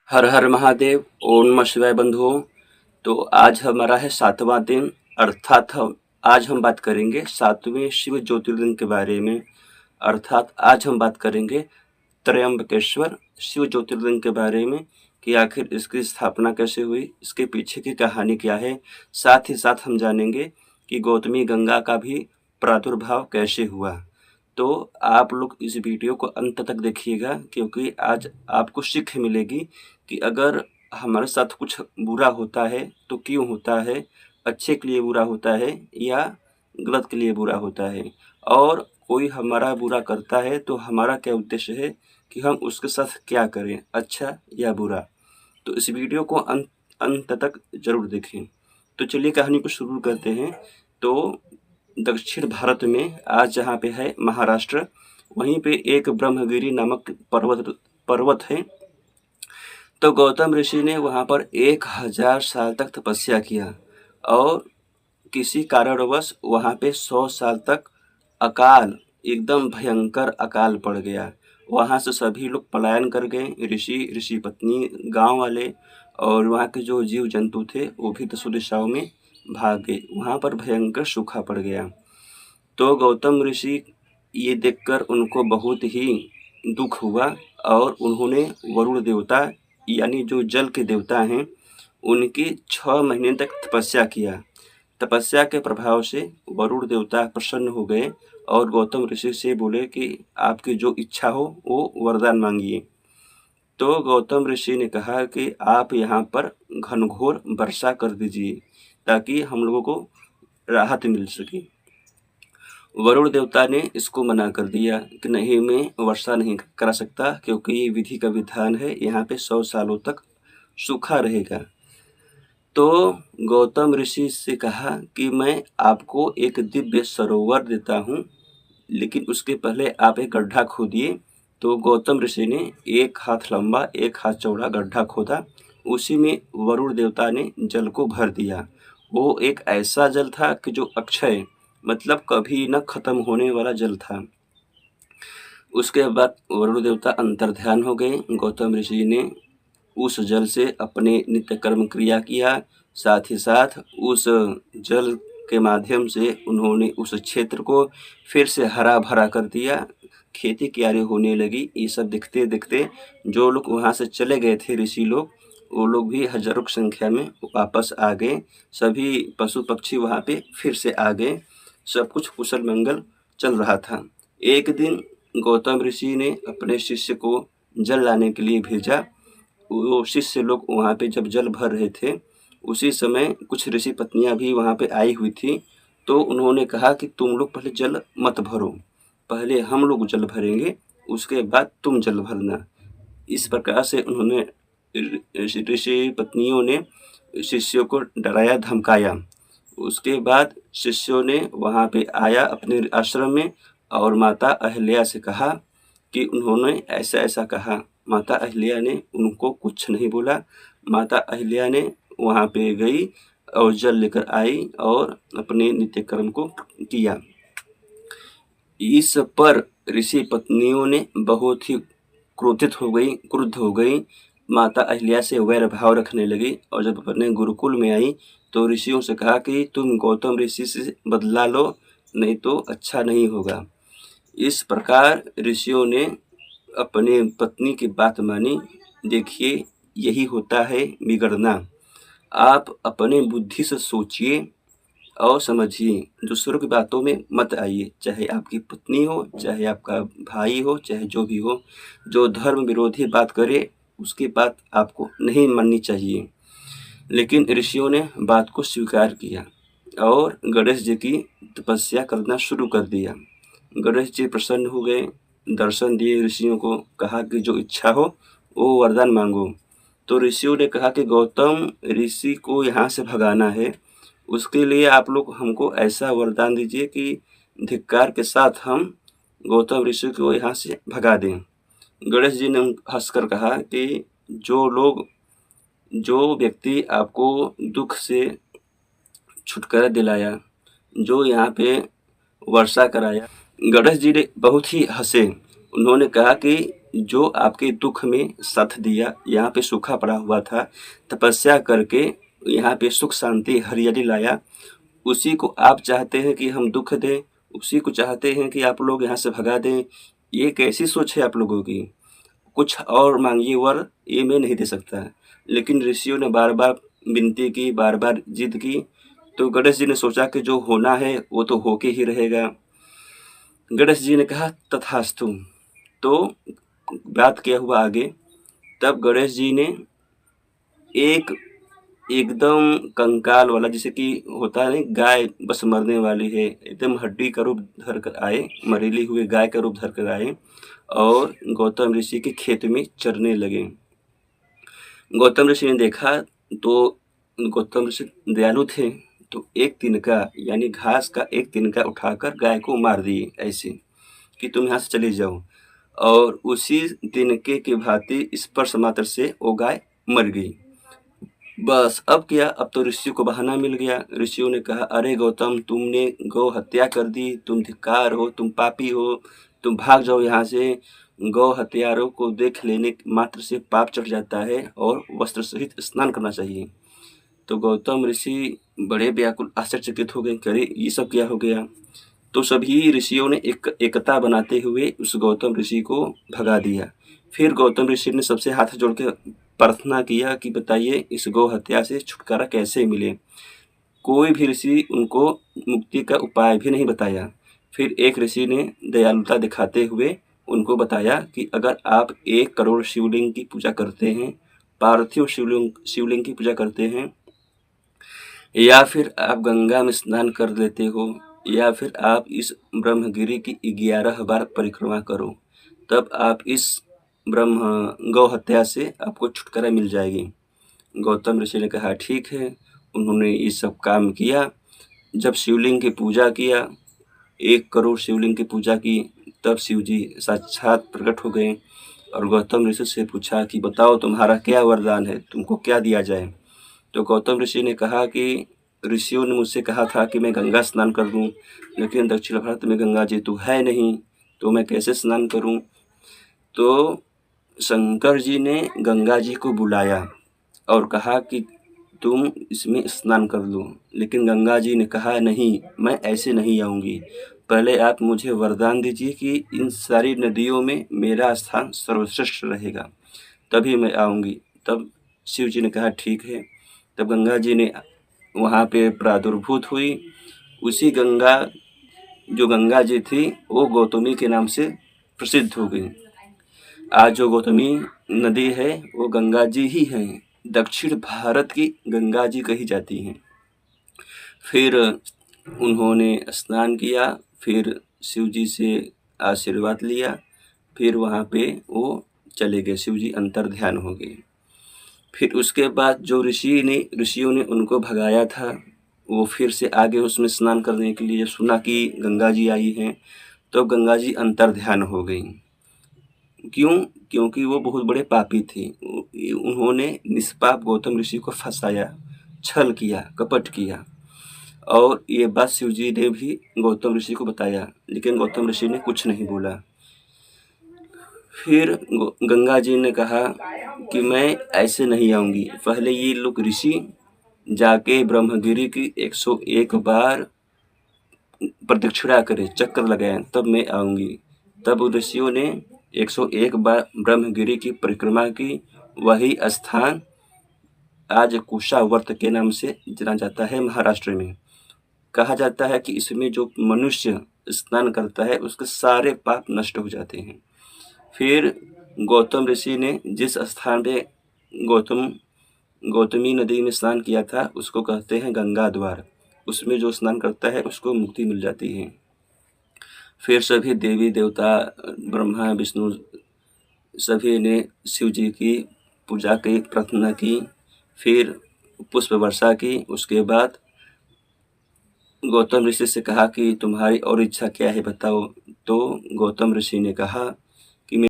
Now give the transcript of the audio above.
हर हर महादेव। ओम नमः शिवाय बंधुओं। तो आज हमारा है 7वां दिन, अर्थात आज हम बात करेंगे 7वें शिव ज्योतिर्लिंग के बारे में। अर्थात आज हम बात करेंगे त्र्यंबकेश्वर शिव ज्योतिर्लिंग के बारे में कि आखिर इसकी स्थापना कैसे हुई, इसके पीछे की कहानी क्या है। साथ ही साथ हम जानेंगे कि गौतमी गंगा का भी प्रादुर्भाव कैसे हुआ। तो आप लोग इस वीडियो को अंत तक देखिएगा, क्योंकि आज आपको सीख मिलेगी कि अगर हमारे साथ कुछ बुरा होता है तो क्यों होता है, अच्छे के लिए बुरा होता है या गलत के लिए बुरा होता है, और कोई हमारा बुरा करता है तो हमारा क्या उद्देश्य है कि हम उसके साथ क्या करें, अच्छा या बुरा। तो इस वीडियो को अंत तक ज़रूर देखें। तो चलिए कहानी को शुरू करते हैं। तो दक्षिण भारत में आज जहाँ पे है महाराष्ट्र, वहीं पे एक ब्रह्मगिरी नामक पर्वत है। तो गौतम ऋषि ने वहाँ पर 1000 साल तक तपस्या किया और किसी कारणवश वहाँ पे 100 साल तक अकाल, एकदम भयंकर अकाल पड़ गया। वहाँ से सभी लोग पलायन कर गए, ऋषि पत्नी, गांव वाले और वहाँ के जो जीव जंतु थे वो भी दसों दिशाओं में भाग गए। वहाँ पर भयंकर सूखा पड़ गया। तो गौतम ऋषि ये देखकर उनको बहुत ही दुख हुआ और उन्होंने वरुण देवता यानी जो जल के देवता हैं उनकी 6 महीने तक तपस्या किया। तपस्या के प्रभाव से वरुण देवता प्रसन्न हो गए और गौतम ऋषि से बोले कि आपकी जो इच्छा हो वो वरदान मांगिए। तो गौतम ऋषि ने कहा कि आप यहाँ पर घनघोर वर्षा कर दीजिए ताकि हम लोगों को राहत मिल सके। वरुण देवता ने इसको मना कर दिया कि नहीं, मैं वर्षा नहीं करा सकता, क्योंकि ये विधि का विधान है, यहाँ पे 100 सालों तक सूखा रहेगा। तो गौतम ऋषि से कहा कि मैं आपको एक दिव्य सरोवर देता हूँ, लेकिन उसके पहले आप एक गड्ढा खोदिए। तो गौतम ऋषि ने 1 हाथ लंबा 1 हाथ चौड़ा गड्ढा खोदा, उसी में वरुण देवता ने जल को भर दिया। वो एक ऐसा जल था कि जो अक्षय, मतलब कभी न खत्म होने वाला जल था। उसके बाद वरुण देवता अंतर्ध्यान हो गए। गौतम ऋषि ने उस जल से अपने नित्य कर्म क्रिया किया, साथ ही साथ उस जल के माध्यम से उन्होंने उस क्षेत्र को फिर से हरा भरा कर दिया, खेती क्यारी होने लगी। ये सब देखते देखते जो लोग वहाँ से चले गए थे ऋषि लोग, वो लोग भी हजारों की संख्या में वापस आ गए। सभी पशु पक्षी वहाँ पे फिर से आ गए। सब कुछ कुशल मंगल चल रहा था। एक दिन गौतम ऋषि ने अपने शिष्य को जल लाने के लिए भेजा। वो शिष्य लोग वहाँ पे जब जल भर रहे थे, उसी समय कुछ ऋषि पत्नियाँ भी वहाँ पे आई हुई थी। तो उन्होंने कहा कि तुम लोग पहले जल मत भरो, पहले हम लोग जल भरेंगे, उसके बाद तुम जल भरना। इस प्रकार से उन्होंने ऋषि पत्नियों ने शिष्यों को डराया धमकाया। उसके बाद शिष्यों ने वहाँ पे आया अपने आश्रम में और माता अहिल्या से कहा कि उन्होंने ऐसा ऐसा कहा। माता अहिल्या ने उनको कुछ नहीं बोला। माता अहिल्या ने वहाँ पे गई और जल लेकर आई और अपने नित्य कर्म को किया। इस पर ऋषि पत्नियों ने बहुत ही क्रुद्ध हो गई, माता अहिल्या से वैर भाव रखने लगी और जब अपने गुरुकुल में आई तो ऋषियों से कहा कि तुम गौतम ऋषि से बदला लो, नहीं तो अच्छा नहीं होगा। इस प्रकार ऋषियों ने अपने पत्नी की बात मानी। देखिए, यही होता है बिगड़ना। आप अपने बुद्धि से सोचिए और समझिए, दूसरों की बातों में मत आइए। चाहे आपकी पत्नी हो, चाहे आपका भाई हो, चाहे जो भी हो, जो धर्म विरोधी बात करे उसकी बात आपको नहीं माननी चाहिए। लेकिन ऋषियों ने बात को स्वीकार किया और गणेश जी की तपस्या करना शुरू कर दिया। गणेश जी प्रसन्न हो गए, दर्शन दिए ऋषियों को, कहा कि जो इच्छा हो वो वरदान मांगो। तो ऋषियों ने कहा कि गौतम ऋषि को यहाँ से भगाना है, उसके लिए आप लोग हमको ऐसा वरदान दीजिए कि धिक्कार के साथ हम गौतम ऋषि को यहाँ से भगा दें। गणेश जी ने हंसकर कहा कि जो व्यक्ति आपको दुख से छुटकारा दिलाया, जो यहाँ पे वर्षा कराया, गणेश जी ने बहुत ही हंसे। उन्होंने कहा कि जो आपके दुख में साथ दिया, यहाँ पे सूखा पड़ा हुआ था, तपस्या करके यहाँ पे सुख शांति हरियाली लाया, उसी को आप चाहते हैं कि हम दुख दें, उसी को चाहते हैं कि आप लोग यहाँ से भगा दें। ये कैसी सोच है आप लोगों की? कुछ और मांगिए वर, ये मैं नहीं दे सकता। लेकिन ऋषियों ने बार बार विनती की, बार बार जिद की, तो गणेश जी ने सोचा कि जो होना है वो तो होके ही रहेगा। गणेश जी ने कहा तथास्तु। तो बात क्या हुआ आगे, तब गणेश जी ने एक एकदम कंकाल वाला, जैसे कि होता है नहीं, गाय बस मरने वाली है, एकदम हड्डी का रूप धर कर आए, मरीली हुए गाय का रूप धर कर आए और गौतम ऋषि के खेत में चरने लगे। गौतम ऋषि ने देखा तो गौतम ऋषि दयालु थे, तो एक तिनका यानी घास का एक तिनका उठाकर गाय को मार दिए ऐसे कि तुम यहाँ से चले जाओ, और उसी तिनके की भांति स्पर्श मात्र से वो गाय मर गई। बस अब क्या, अब तो ऋषियों को बहाना मिल गया। ऋषियों ने कहा अरे गौतम, तुमने गौ हत्या कर दी, तुम धिक्कार हो, तुम पापी हो, तुम भाग जाओ यहाँ से। गौ हत्यारों को देख लेने मात्र से पाप चढ़ जाता है और वस्त्र सहित स्नान करना चाहिए। तो गौतम ऋषि बड़े व्याकुल आश्चर्यचकित हो गए, अरे ये सब क्या हो गया। तो सभी ऋषियों ने एकता बनाते हुए उस गौतम ऋषि को भगा दिया। फिर गौतम ऋषि ने सबसे हाथ जोड़ के प्रार्थना किया कि बताइए इस गौ हत्या से छुटकारा कैसे मिले। कोई भी ऋषि उनको मुक्ति का उपाय भी नहीं बताया। फिर एक ऋषि ने दयालुता दिखाते हुए उनको बताया कि अगर आप 1 करोड़ शिवलिंग की पूजा करते हैं, पार्थिव शिवलिंग की पूजा करते हैं, या फिर आप गंगा में स्नान कर लेते हो, या फिर आप इस ब्रह्मगिरि की 11 बार परिक्रमा करो, तब आप इस गौ हत्या से आपको छुटकारा मिल जाएगी। गौतम ऋषि ने कहा ठीक है। उन्होंने ये सब काम किया। जब शिवलिंग की पूजा किया, 1 करोड़ शिवलिंग की पूजा की, तब शिव जी साक्षात प्रकट हो गए और गौतम ऋषि से पूछा कि बताओ तुम्हारा क्या वरदान है, तुमको क्या दिया जाए। तो गौतम ऋषि ने कहा कि ऋषियों ने मुझसे कहा था कि मैं गंगा स्नान कर दूं, लेकिन दक्षिण भारत में गंगा जी तो है नहीं, तो मैं कैसे स्नान करूं। तो शंकर जी ने गंगा जी को बुलाया और कहा कि तुम इसमें स्नान कर लो, लेकिन गंगा जी ने कहा नहीं, मैं ऐसे नहीं आऊँगी, पहले आप मुझे वरदान दीजिए कि इन सारी नदियों में मेरा स्थान सर्वश्रेष्ठ रहेगा, तभी मैं आऊँगी। तब शिव जी ने कहा ठीक है। तब गंगा जी ने वहाँ पे प्रादुर्भूत हुई। उसी गंगा, जो गंगा जी थी वो गौतमी के नाम से प्रसिद्ध हो गई। आज जो गौतमी नदी है वो गंगा जी ही है, दक्षिण भारत की गंगा जी कही जाती हैं। फिर उन्होंने स्नान किया, फिर शिव जी से आशीर्वाद लिया, फिर वहाँ पे वो चले गए, शिव जी अंतर ध्यान हो गए। फिर उसके बाद जो ऋषियों ने उनको भगाया था, वो फिर से आगे उसमें स्नान करने के लिए सुना कि गंगा जी आई हैं, तो गंगा जी अंतर ध्यान हो गई। क्यों? क्योंकि वो बहुत बड़े पापी थे। उन्होंने निष्पाप गौतम ऋषि को फंसाया, छल किया, कपट किया, और ये बात शिव जी ने भी गौतम ऋषि को बताया, लेकिन गौतम ऋषि ने कुछ नहीं बोला। फिर गंगा जी ने कहा कि मैं ऐसे नहीं आऊँगी, पहले ये लोग ऋषि जाके ब्रह्मगिरि की 101 बार प्रदक्षिणा करें, चक्कर लगाएं, तब मैं आऊँगी। तब ऋषियों ने 101 बार ब्रह्मगिरि की परिक्रमा की। वही स्थान आज कुशावर्त के नाम से जाना जाता है महाराष्ट्र में। कहा जाता है कि इसमें जो मनुष्य स्नान करता है उसके सारे पाप नष्ट हो जाते हैं। फिर गौतम ऋषि ने जिस स्थान पे गौतमी नदी में स्नान किया था उसको कहते हैं गंगा द्वार। उसमें जो स्नान करता है उसको मुक्ति मिल जाती है। फिर सभी देवी देवता, ब्रह्मा विष्णु, सभी ने शिव जी की पूजा की, प्रार्थना की, फिर पुष्प वर्षा की। उसके बाद गौतम ऋषि से कहा कि तुम्हारी और इच्छा क्या है बताओ। तो गौतम ऋषि ने कहा